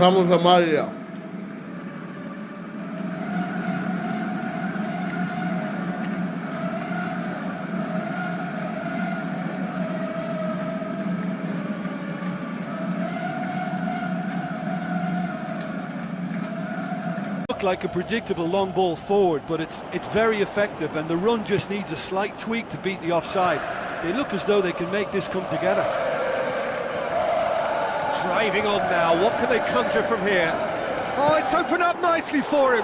pasamos amarilla. Like a predictable long ball forward, but it's very effective, and the run just needs a slight tweak to beat the offside. They look as though they can make this come together. Driving on now, what can they conjure from here? Oh, it's opened up nicely for him.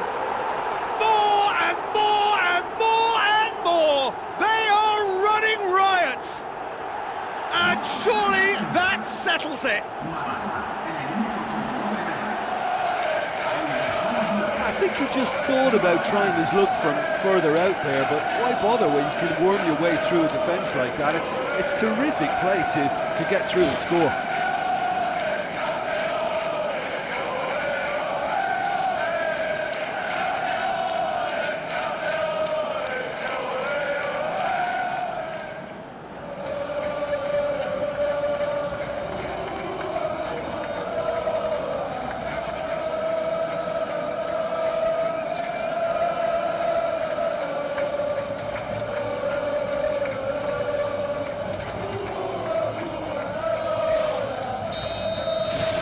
More and more and more and more! They are running riot! And surely that settles it. I think he just thought about trying his luck from further out there, but why bother when you can worm your way through a defence like that? It's terrific play to get through and score.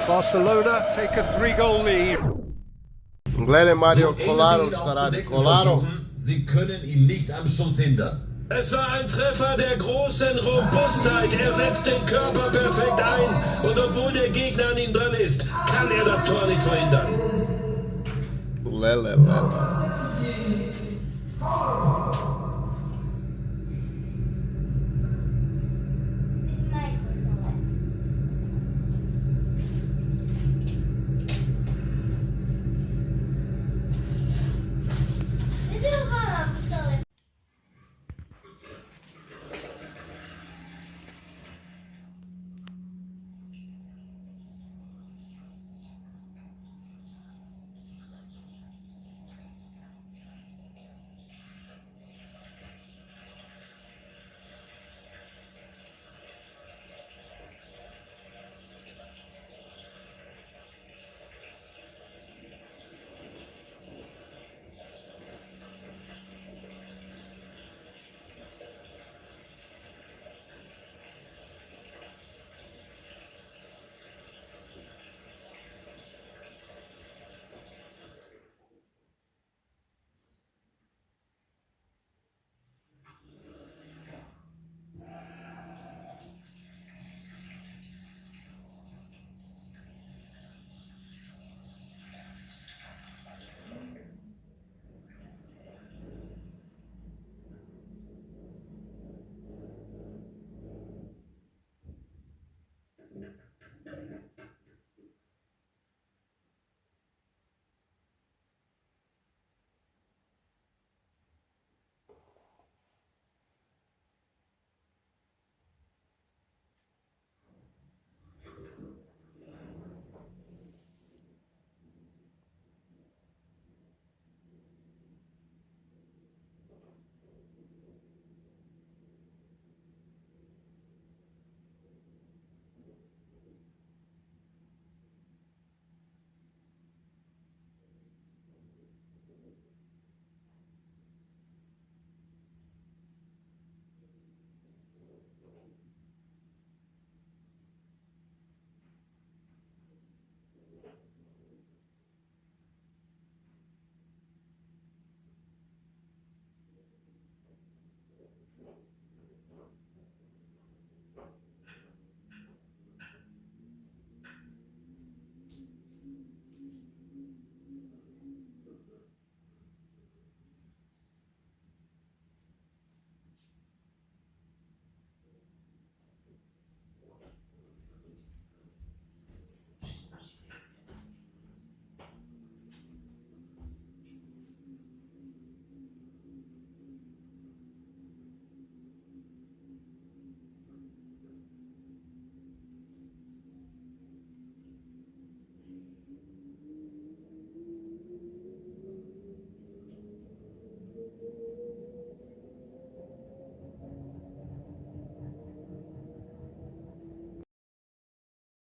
Barcelona take a 3-goal lead. Gledaj Mario Kolarov šta radi. Kolarov. Sie können ihn nicht am Schuss hindern. Es war ein Treffer der großen Robustheit. Er setzt den Körper perfekt ein. Und obwohl der Gegner an ihm dran ist, kann er das Tor nicht verhindern. Lele.